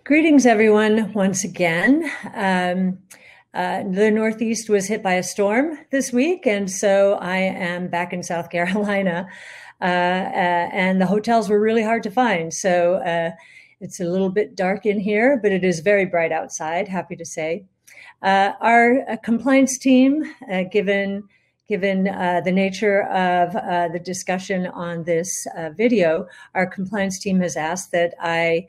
Greetings, everyone, once again. The Northeast was hit by a storm this week, and so I am back in South Carolina, and the hotels were really hard to find. So it's a little bit dark in here, but it is very bright outside, happy to say. Our compliance team, given the nature of the discussion on this video, our compliance team has asked that I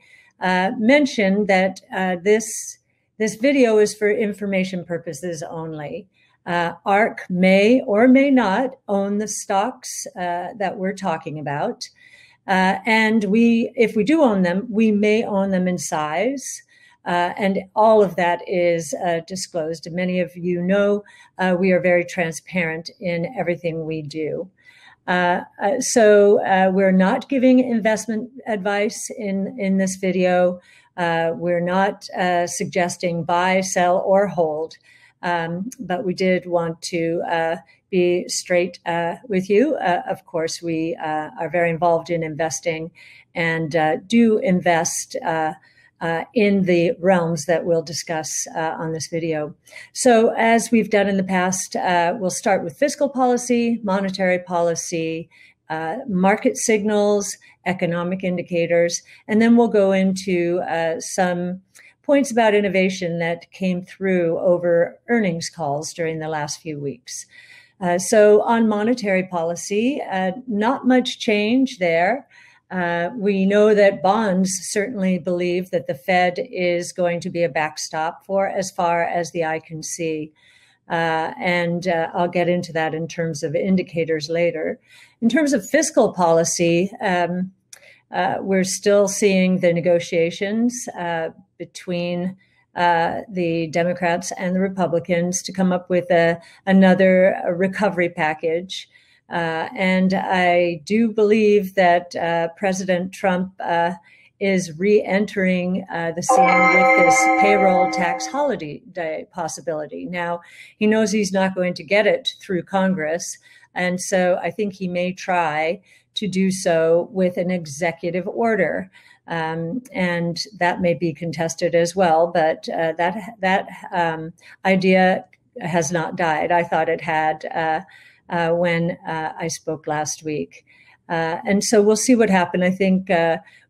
mention that this video is for information purposes only. ARC may or may not own the stocks that we're talking about. And if we do own them, we may own them in size. And all of that is disclosed. And many of you know we are very transparent in everything we do. So we're not giving investment advice in this video. We're not suggesting buy, sell, or hold. But we did want to be straight with you. Of course, we are very involved in investing and do invest in the realms that we'll discuss on this video. So as we've done in the past, we'll start with fiscal policy, monetary policy, market signals, economic indicators, and then we'll go into some points about innovation that came through over earnings calls during the last few weeks. So on monetary policy, not much change there. We know that bonds certainly believe that the Fed is going to be a backstop for as far as the eye can see. And I'll get into that in terms of indicators later. In terms of fiscal policy, we're still seeing the negotiations between the Democrats and the Republicans to come up with another recovery package. And I do believe that President Trump is re-entering the scene with this payroll tax holiday possibility. Now, he knows he's not going to get it through Congress, and so I think he may try to do so with an executive order. And that may be contested as well, but that idea has not died. I thought it had when I spoke last week. And so we'll see what happened. I think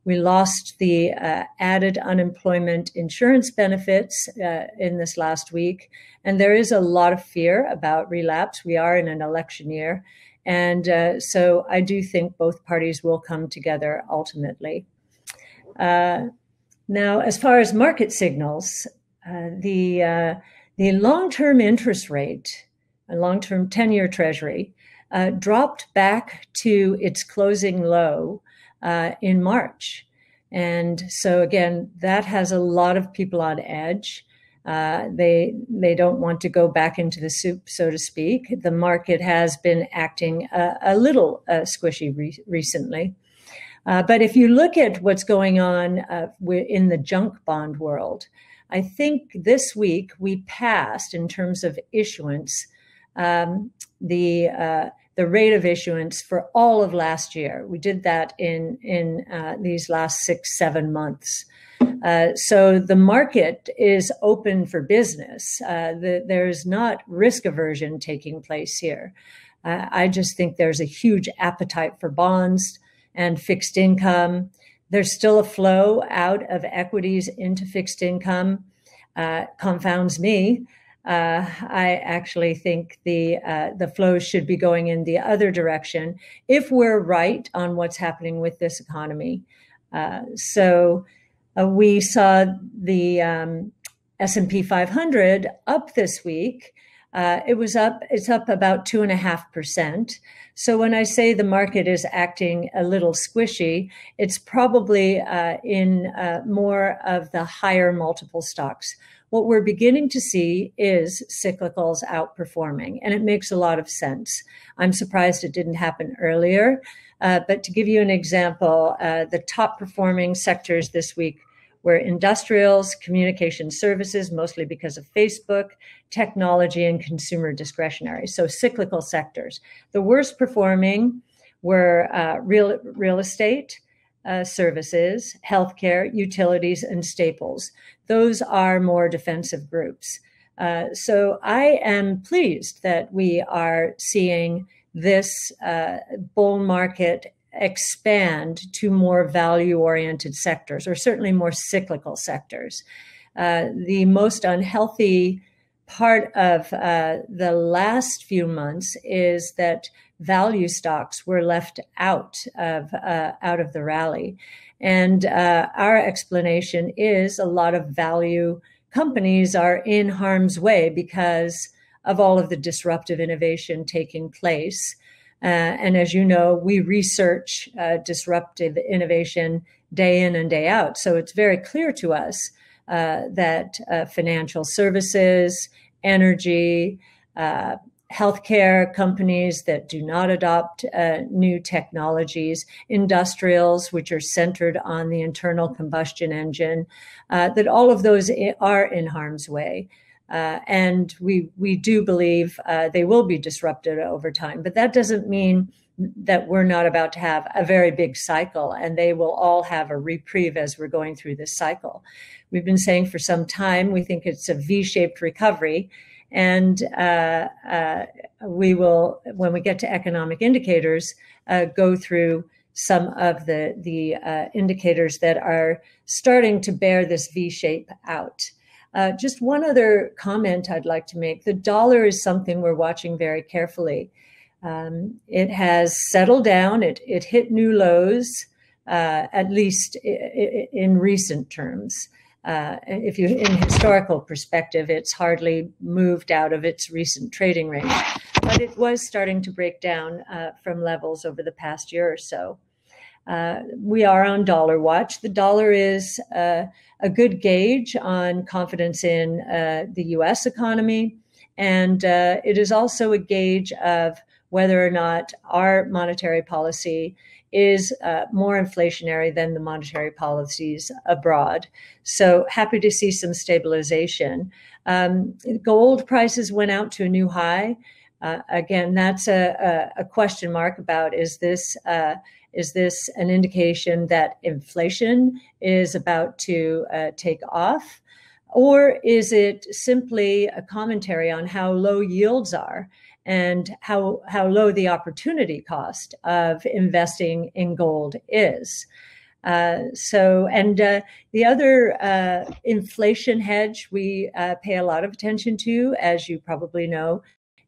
we lost the added unemployment insurance benefits in this last week. And there is a lot of fear about relapse. We are in an election year. And so I do think both parties will come together ultimately. Now, as far as market signals, the long-term interest rate, a long-term 10-year Treasury, dropped back to its closing low in March. And so again, that has a lot of people on edge. They don't want to go back into the soup, so to speak. The market has been acting a little squishy recently. But if you look at what's going on in the junk bond world, I think this week we passed, in terms of issuance, the rate of issuance for all of last year. We did that in these last 6-7 months. So the market is open for business. There's not risk aversion taking place here. I just think there's a huge appetite for bonds and fixed income. There's still a flow out of equities into fixed income. Confounds me. I actually think the flows should be going in the other direction if we're right on what's happening with this economy. So we saw the S&P 500 up this week. It's up about 2.5%. So when I say the market is acting a little squishy, it's probably in more of the higher multiple stocks. What we're beginning to see is cyclicals outperforming, and it makes a lot of sense. I'm surprised it didn't happen earlier. But to give you an example, the top performing sectors this week were industrials, communication services, mostly because of Facebook, technology, and consumer discretionary. So cyclical sectors. The worst performing were real estate, services, healthcare, utilities, and staples. Those are more defensive groups. So I am pleased that we are seeing this bull market expand to more value-oriented sectors, or certainly more cyclical sectors. The most unhealthy part of the last few months is that value stocks were left out of the rally. And our explanation is a lot of value companies are in harm's way because of all of the disruptive innovation taking place. And as you know, we research disruptive innovation day in and day out. So it's very clear to us that financial services, energy, healthcare companies that do not adopt new technologies, industrials, which are centered on the internal combustion engine, that all of those are in harm's way. And we do believe they will be disrupted over time. But that doesn't mean that we're not about to have a very big cycle, and they will all have a reprieve as we're going through this cycle. We've been saying for some time, we think it's a V-shaped recovery. And we will, when we get to economic indicators, go through some of the indicators that are starting to bear this V shape out. Just one other comment I'd like to make. The dollar is something we're watching very carefully. It has settled down. It hit new lows, at least in recent terms. If you, in historical perspective, it's hardly moved out of its recent trading range, but it was starting to break down from levels over the past year or so. We are on dollar watch. The dollar is a good gauge on confidence in the U.S. economy, and it is also a gauge of whether or not our monetary policy is more inflationary than the monetary policies abroad. So happy to see some stabilization. Gold prices went out to a new high. Again, that's a question mark about is this an indication that inflation is about to take off? Or is it simply a commentary on how low yields are and how low the opportunity cost of investing in gold is? The other inflation hedge we pay a lot of attention to, as you probably know,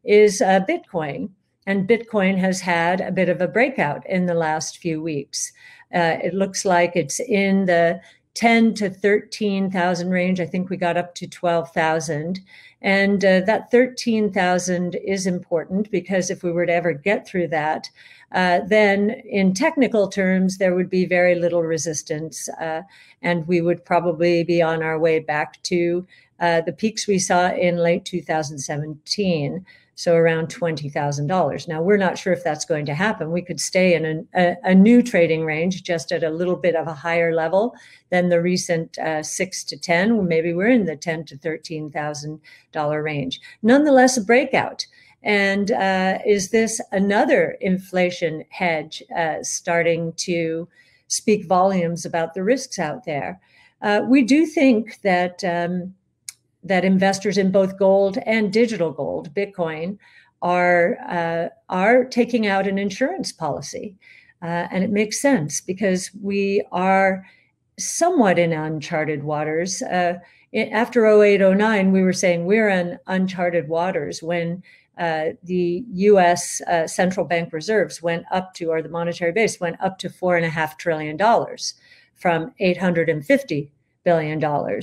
is Bitcoin. And Bitcoin has had a bit of a breakout in the last few weeks. It looks like it's in the 10 to 13,000 range. I think we got up to 12,000. And that 13,000 is important because if we were to ever get through that, then in technical terms, there would be very little resistance. And we would probably be on our way back to the peaks we saw in late 2017. So around $20,000. Now, we're not sure if that's going to happen. We could stay in a new trading range, just at a little bit of a higher level than the recent 6 to 10. Maybe we're in the $10,000 to $13,000 range. Nonetheless, a breakout. And is this another inflation hedge starting to speak volumes about the risks out there? We do think that that investors in both gold and digital gold, Bitcoin, are taking out an insurance policy. And it makes sense because we are somewhat in uncharted waters. After 0809, we were saying we're in uncharted waters when the U.S. central bank reserves went up to, or the monetary base went up to $4.5 trillion from $850 billion.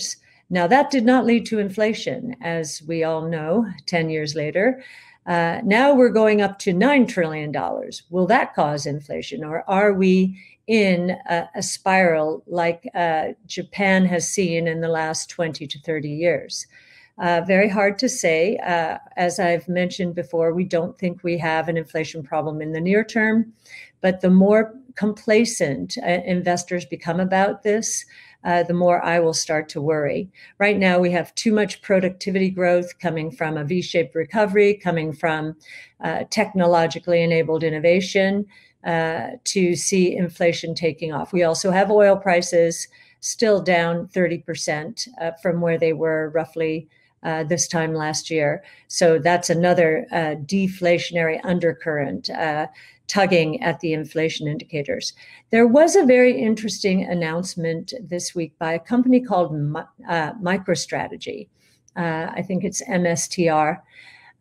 Now, that did not lead to inflation, as we all know, 10 years later. Now we're going up to $9 trillion. Will that cause inflation? Or are we in a spiral like Japan has seen in the last 20 to 30 years? Very hard to say. As I've mentioned before, we don't think we have an inflation problem in the near term. But the more complacent investors become about this, the more I will start to worry. Right now, we have too much productivity growth coming from a V-shaped recovery, coming from technologically enabled innovation. to see inflation taking off. We also have oil prices still down 30% from where they were roughly this time last year. So that's another deflationary undercurrent tugging at the inflation indicators. There was a very interesting announcement this week by a company called MicroStrategy. I think it's MSTR.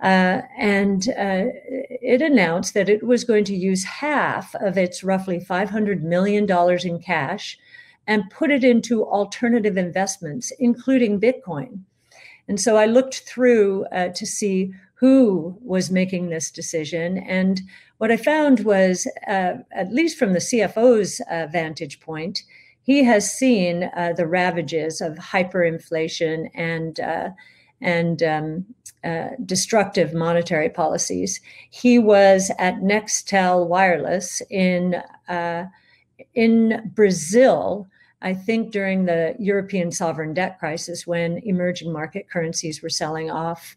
And it announced that it was going to use half of its roughly $500 million in cash and put it into alternative investments, including Bitcoin. And so I looked through to see who was making this decision. And what I found was, at least from the CFO's vantage point, he has seen the ravages of hyperinflation and destructive monetary policies. He was at Nextel Wireless in Brazil, I think during the European sovereign debt crisis, when emerging market currencies were selling off.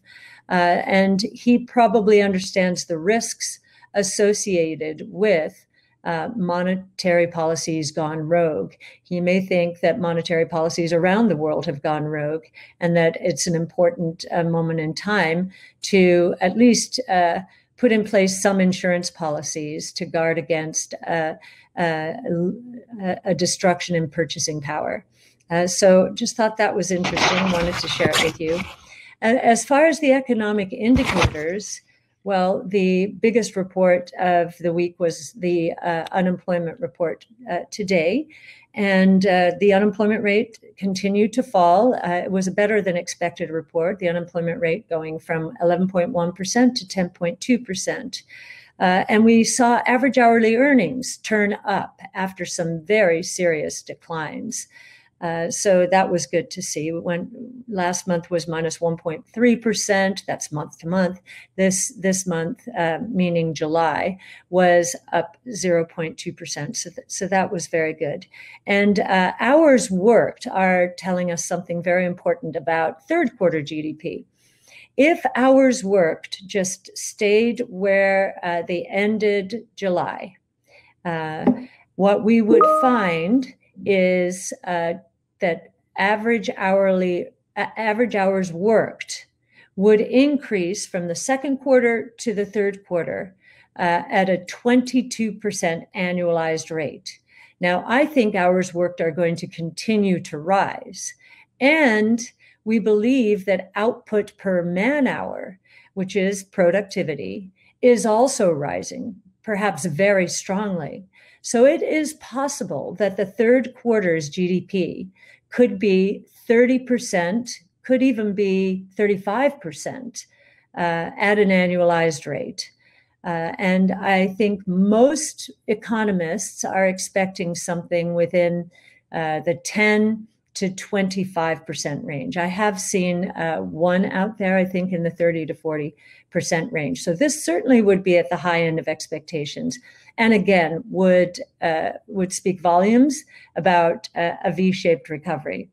And he probably understands the risks associated with monetary policies gone rogue. He may think that monetary policies around the world have gone rogue, and that it's an important moment in time to at least put in place some insurance policies to guard against a destruction in purchasing power. So just thought that was interesting, wanted to share it with you. As far as the economic indicators, well, the biggest report of the week was the unemployment report today. And the unemployment rate continued to fall. It was a better than expected report, the unemployment rate going from 11.1% to 10.2%. And we saw average hourly earnings turn up after some very serious declines. So that was good to see. Last month was minus 1.3%. That's month to month. This month, meaning July, was up 0.2%. So that was very good. And hours worked are telling us something very important about third quarter GDP. If hours worked just stayed where they ended July, what we would find is that average hours worked would increase from the second quarter to the third quarter at a 22% annualized rate. Now, I think hours worked are going to continue to rise, and we believe that output per man hour, which is productivity, is also rising, perhaps very strongly. So it is possible that the third quarter's GDP could be 30%, could even be 35% at an annualized rate. And I think most economists are expecting something within the 10 to 25% range. I have seen one out there, I think, in the 30 to 40% range. So this certainly would be at the high end of expectations. And again, would speak volumes about a V-shaped recovery.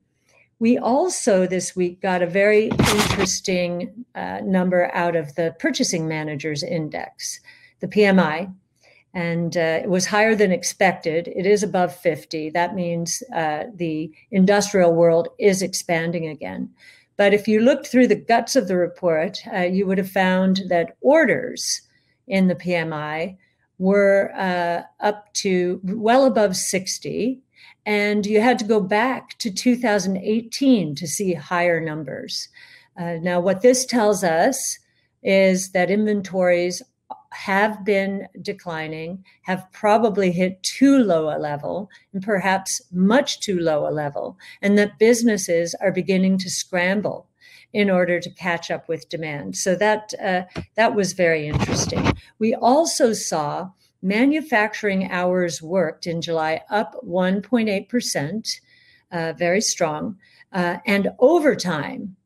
We also this week got a very interesting number out of the Purchasing Managers Index, the PMI, and it was higher than expected. It is above 50. That means the industrial world is expanding again. But if you looked through the guts of the report, you would have found that orders in the PMI were up to well above 60, and you had to go back to 2018 to see higher numbers. Now, what this tells us is that inventories have been declining, have probably hit too low a level, and perhaps much too low a level, and that businesses are beginning to scramble in order to catch up with demand. So that was very interesting. We also saw manufacturing hours worked in July up 1.8%, very strong, and overtime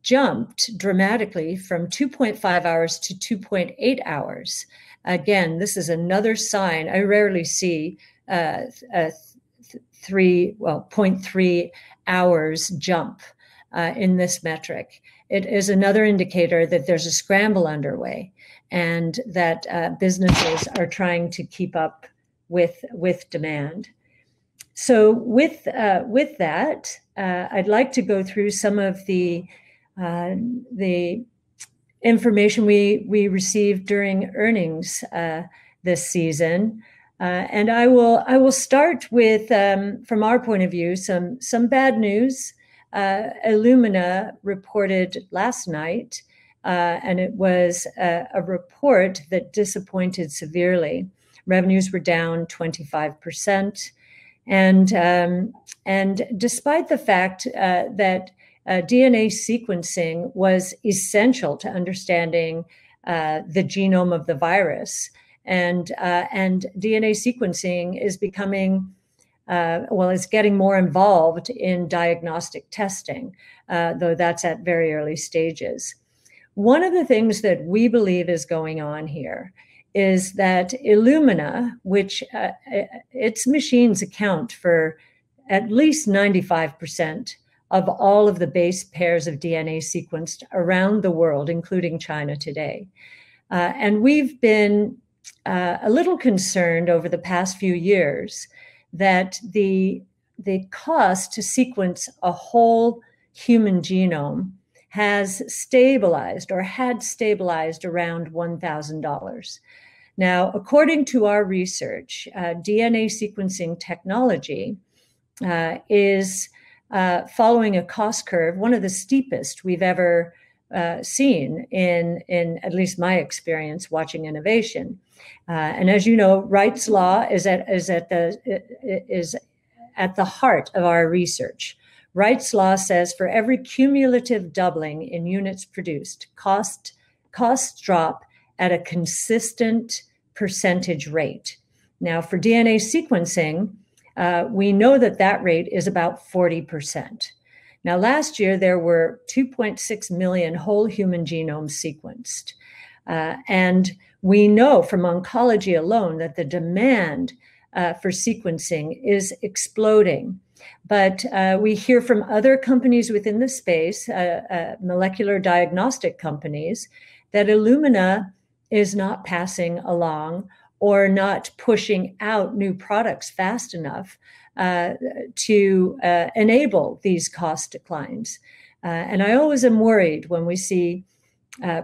jumped dramatically from 2.5 hours to 2.8 hours. Again, this is another sign. I rarely see 0.3 hours jump in this metric. It is another indicator that there's a scramble underway, and that businesses are trying to keep up with demand. So with that, I'd like to go through some of the information we received during earnings this season, and I will start with, from our point of view, some bad news. Illumina reported last night, and it was a report that disappointed severely. Revenues were down 25%. And despite the fact that DNA sequencing was essential to understanding the genome of the virus, and DNA sequencing is becoming, is getting more involved in diagnostic testing, though that's at very early stages. One of the things that we believe is going on here is that Illumina, which its machines account for at least 95% of all of the base pairs of DNA sequenced around the world, including China today. And we've been a little concerned over the past few years that the cost to sequence a whole human genome has stabilized or had stabilized around $1,000. Now, according to our research, DNA sequencing technology is following a cost curve, one of the steepest we've ever seen in at least my experience watching innovation. And as you know, Wright's law is at the heart of our research. Wright's law says for every cumulative doubling in units produced, costs drop at a consistent percentage rate. Now, for DNA sequencing, we know that rate is about 40%. Now, last year, there were 2.6 million whole human genomes sequenced. And we know from oncology alone that the demand for sequencing is exploding. But we hear from other companies within the space, molecular diagnostic companies, that Illumina is not passing along or not pushing out new products fast enough to enable these cost declines. And I always am worried when we see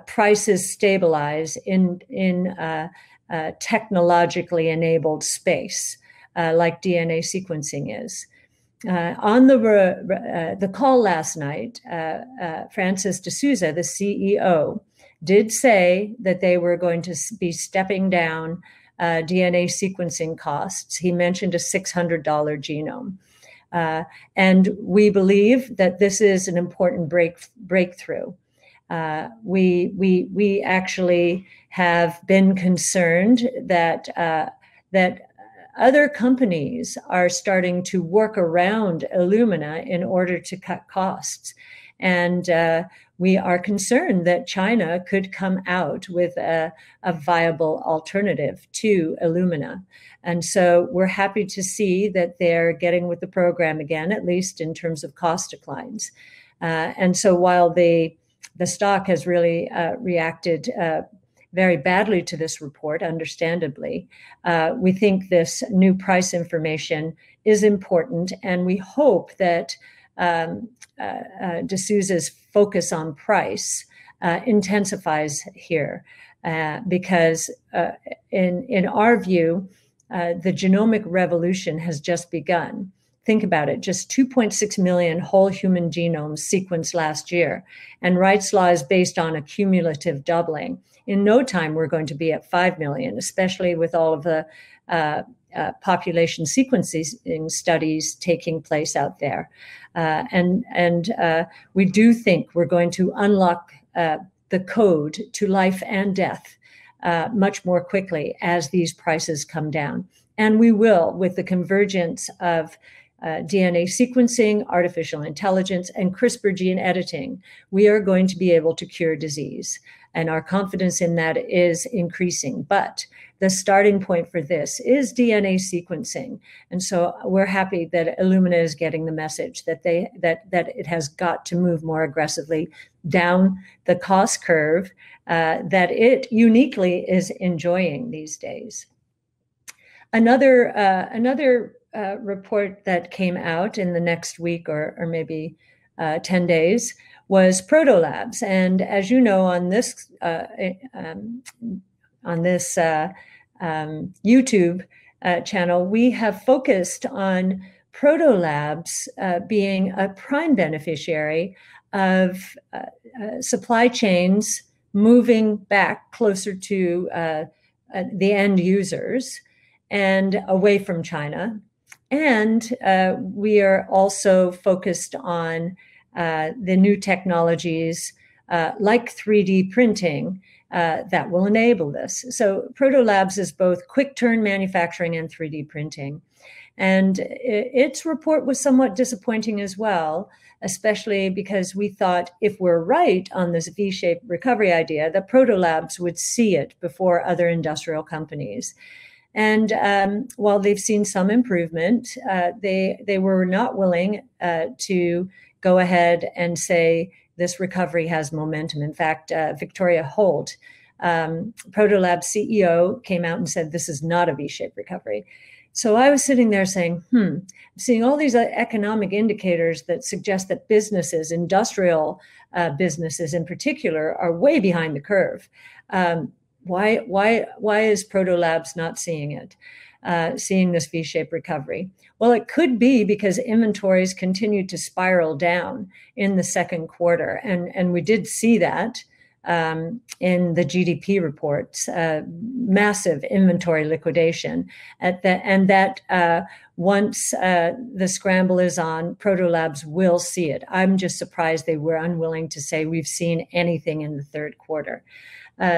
prices stabilize in technologically enabled space, like DNA sequencing is. On the call last night, Francis D'Souza, the CEO, did say that they were going to be stepping down DNA sequencing costs. He mentioned a $600 genome. And we believe that this is an important breakthrough. We actually have been concerned that other companies are starting to work around Illumina in order to cut costs. And we are concerned that China could come out with a viable alternative to Illumina. And so we're happy to see that they're getting with the program again, at least in terms of cost declines. And so while the stock has really reacted very badly to this report, understandably, we think this new price information is important, and we hope that D'Souza's focus on price intensifies here, because in our view, the genomic revolution has just begun. Think about it, just 2.6 million whole human genomes sequenced last year, and Wright's law is based on a cumulative doubling. In no time, we're going to be at 5 million, especially with all of the population sequencing studies taking place out there. And we do think we're going to unlock the code to life and death much more quickly as these prices come down. And we will, with the convergence of DNA sequencing, artificial intelligence, and CRISPR gene editing, we are going to be able to cure disease. And our confidence in that is increasing. But the starting point for this is DNA sequencing. And so we're happy that Illumina is getting the message that it has got to move more aggressively down the cost curve that it uniquely is enjoying these days. Another report that came out in the next week or maybe 10 days was Proto Labs. And as you know, on this YouTube channel, we have focused on Proto Labs being a prime beneficiary of supply chains moving back closer to the end users and away from China. And we are also focused on the new technologies like 3D printing that will enable this. So Proto Labs is both quick turn manufacturing and 3D printing. And its report was somewhat disappointing as well, especially because we thought if we're right on this V-shaped recovery idea, that Proto Labs would see it before other industrial companies. And while they've seen some improvement, they were not willing to go ahead and say this recovery has momentum. In fact, Victoria Holt, Proto Labs CEO, came out and said this is not a V-shaped recovery. So I was sitting there saying, I'm seeing all these economic indicators that suggest that businesses, industrial businesses in particular, are way behind the curve. Why is Proto Labs not seeing it, seeing this V-shaped recovery? Well, it could be because inventories continued to spiral down in the second quarter. And we did see that in the GDP reports, massive inventory liquidation. Once the scramble is on, Proto Labs will see it. I'm just surprised they were unwilling to say we've seen anything in the third quarter.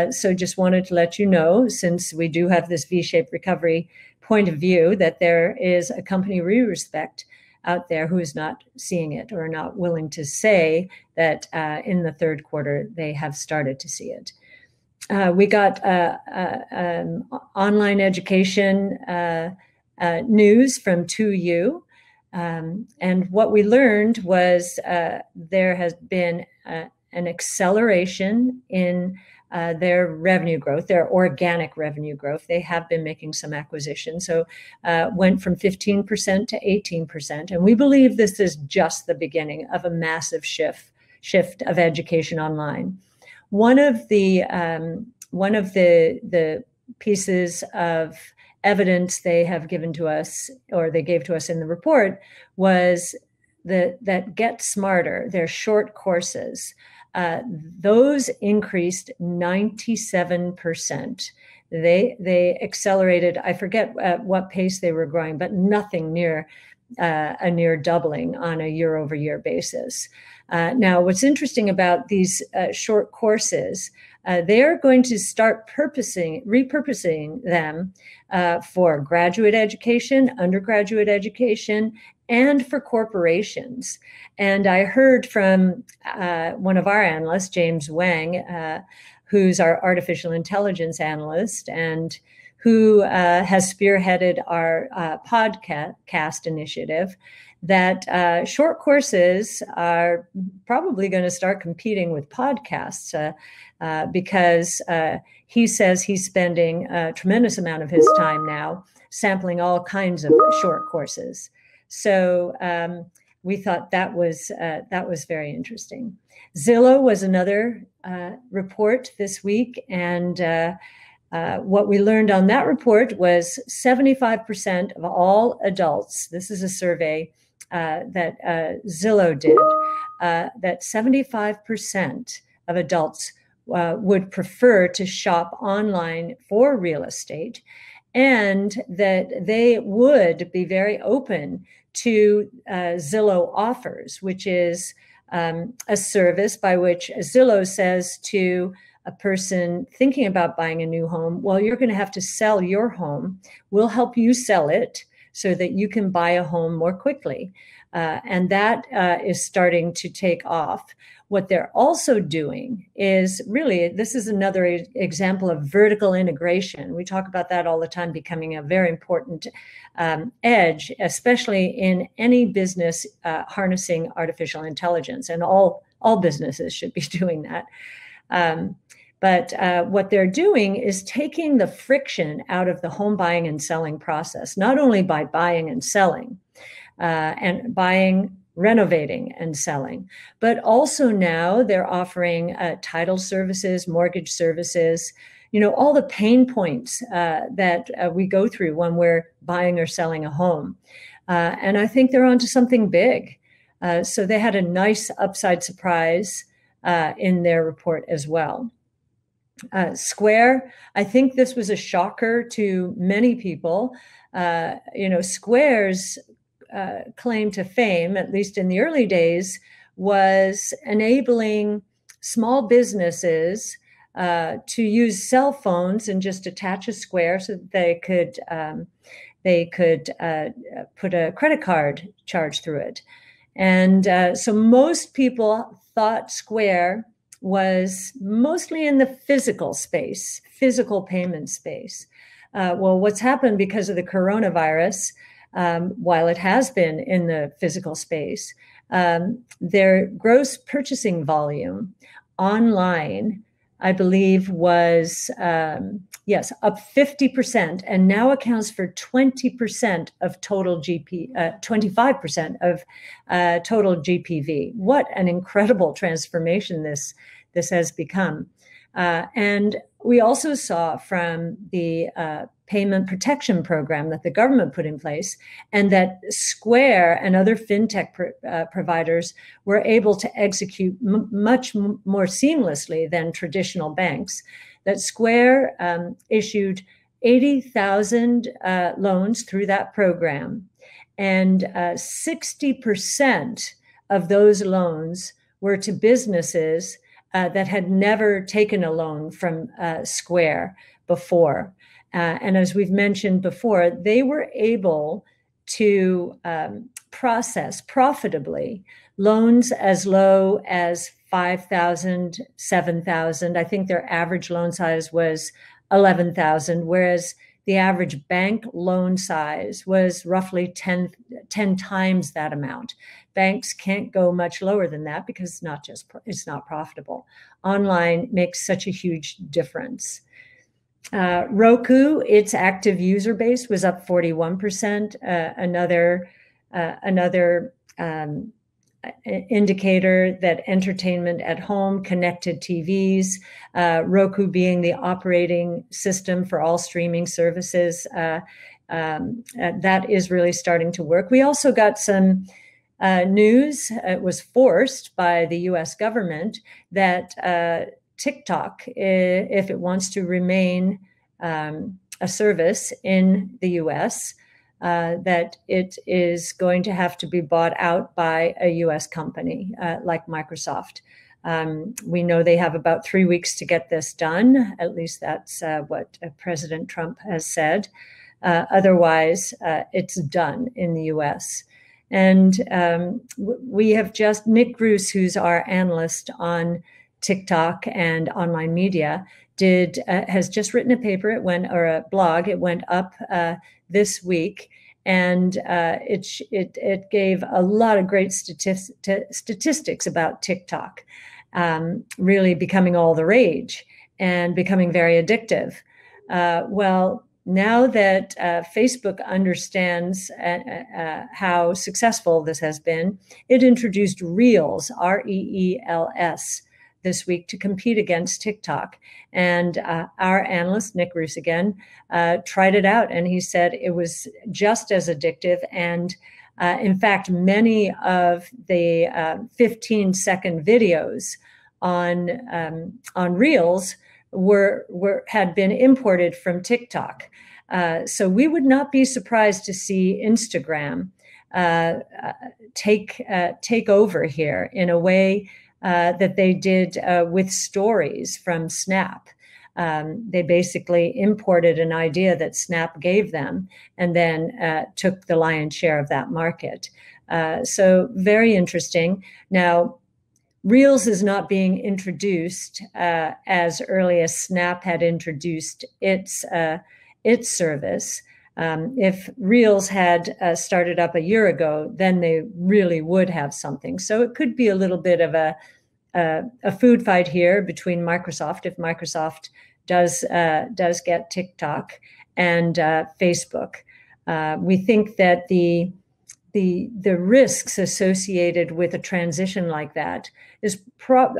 So just wanted to let you know, since we do have this V-shaped recovery point of view, that there is a company we respect out there who is not seeing it or not willing to say that in the third quarter they have started to see it. We got online education news from 2U. And what we learned was there has been an acceleration in their revenue growth, their organic revenue growth. They have been making some acquisitions. So went from 15% to 18%. And we believe this is just the beginning of a massive shift of education online. One of the pieces of evidence they have given to us, or they gave to us in the report, was that Get Smarter, their short courses, those increased 97%. They accelerated. I forget at what pace they were growing, but nothing near a near doubling on a year-over-year basis. Now, what's interesting about these short courses, they're going to start repurposing them for graduate education, undergraduate education, and for corporations. And I heard from one of our analysts, James Wang, who's our artificial intelligence analyst and who has spearheaded our podcast initiative, that short courses are probably going to start competing with podcasts because he says he's spending a tremendous amount of his time now sampling all kinds of short courses. So we thought that was very interesting. Zillow was another report this week, and what we learned on that report was 75% of all adults, this is a survey that Zillow did, that 75% of adults would prefer to shop online for real estate, and that they would be very open to Zillow Offers, which is a service by which Zillow says to a person thinking about buying a new home, well, you're going to have to sell your home. We'll help you sell it so that you can buy a home more quickly. And that is starting to take off. What they're also doing is really, this is another example of vertical integration. We talk about that all the time, becoming a very important edge, especially in any business harnessing artificial intelligence. And all businesses should be doing that. But what they're doing is taking the friction out of the home buying and selling process, not only by buying and selling, and buying, renovating, and selling, but also now they're offering title services, mortgage services, all the pain points that we go through when we're buying or selling a home. And I think they're onto something big. So they had a nice upside surprise in their report as well. Square, I think this was a shocker to many people. Square's claim to fame, at least in the early days, was enabling small businesses to use cell phones and just attach a square so that they could put a credit card charge through it. And so most people thought Square was mostly in the physical space, physical payment space. Well, what's happened because of the coronavirus, while it has been in the physical space, their gross purchasing volume online, I believe, was, up 50% and now accounts for 20% of total 25% of total GPV. What an incredible transformation this has become. And we also saw from the payment protection program that the government put in place, and that Square and other fintech providers were able to execute much more seamlessly than traditional banks, that Square issued 80,000 loans through that program, and 60% of those loans were to businesses that had never taken a loan from Square before. And as we've mentioned before, they were able to process profitably loans as low as $5,000, $7,000. I think their average loan size was $11,000, whereas the average bank loan size was roughly 10 times that amount. Banks can't go much lower than that because it's not profitable. Online makes such a huge difference. Roku, its active user base was up 41%. Another indicator that entertainment at home, connected TVs, Roku being the operating system for all streaming services, that is really starting to work. We also got some news. It was forced by the US government that TikTok, if it wants to remain a service in the US, that it is going to have to be bought out by a US company like Microsoft. We know they have about 3 weeks to get this done. At least that's what President Trump has said. Otherwise, it's done in the US. And we have just, Nick Bruce, who's our analyst on TikTok and online media, has just written a paper, or a blog. It went up this week, and it gave a lot of great statistics about TikTok really becoming all the rage and becoming very addictive. Well, now that Facebook understands how successful this has been, it introduced Reels, Reels, this week to compete against TikTok. And our analyst, Nick Roos again, tried it out, and he said it was just as addictive. And in fact, many of the 15-second videos on Reels had been imported from TikTok. So we would not be surprised to see Instagram take over here in a way that they did with stories from Snap. They basically imported an idea that Snap gave them and then took the lion's share of that market. So very interesting. Now, Reels is not being introduced as early as Snap had introduced its service. If Reels had started up a year ago, then they really would have something. So it could be a little bit of a food fight here between Microsoft, if Microsoft does get TikTok, and Facebook. We think that the risks associated with a transition like that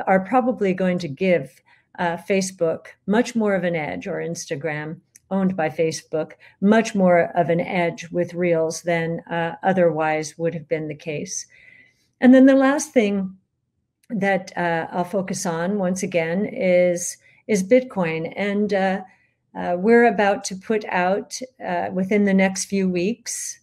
are probably going to give Facebook much more of an edge, or Instagram, owned by Facebook, much more of an edge with Reels than otherwise would have been the case. And then the last thing that I'll focus on once again is Bitcoin. And we're about to put out within the next few weeks,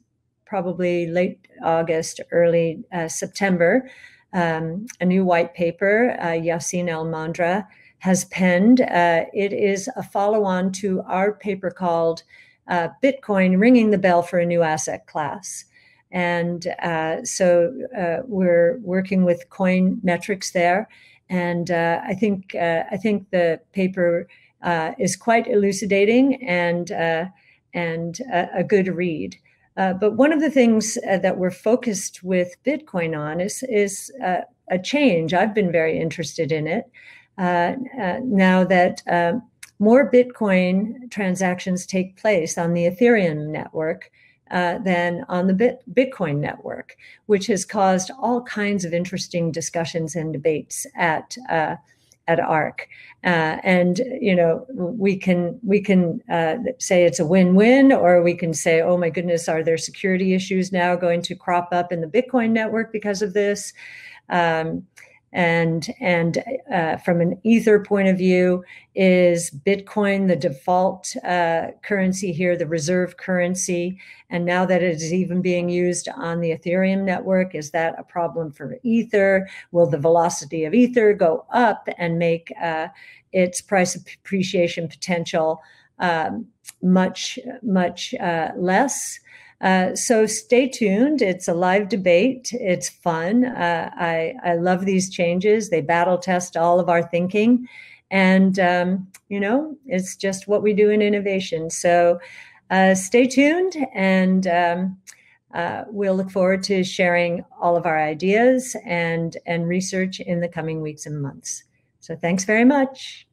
probably late August, early September, a new white paper Yassine El-Mandra has penned. It is a follow-on to our paper called Bitcoin Ringing the Bell for a New Asset Class. And so we're working with coin metrics there. And I think the paper is quite elucidating and a good read. But one of the things that we're focused with Bitcoin on is a change. I've been very interested in it. Now that more Bitcoin transactions take place on the Ethereum network than on the Bitcoin network, which has caused all kinds of interesting discussions and debates at ARC. And we can say it's a win-win, or we can say, oh my goodness, are there security issues now going to crop up in the Bitcoin network because of this? And from an Ether point of view, is Bitcoin the default currency here, the reserve currency? And now that it is even being used on the Ethereum network, is that a problem for Ether? Will the velocity of Ether go up and make its price appreciation potential much less? So stay tuned. It's a live debate. It's fun. I love these changes. They battle test all of our thinking. And, it's just what we do in innovation. So stay tuned, and we'll look forward to sharing all of our ideas and research in the coming weeks and months. So thanks very much.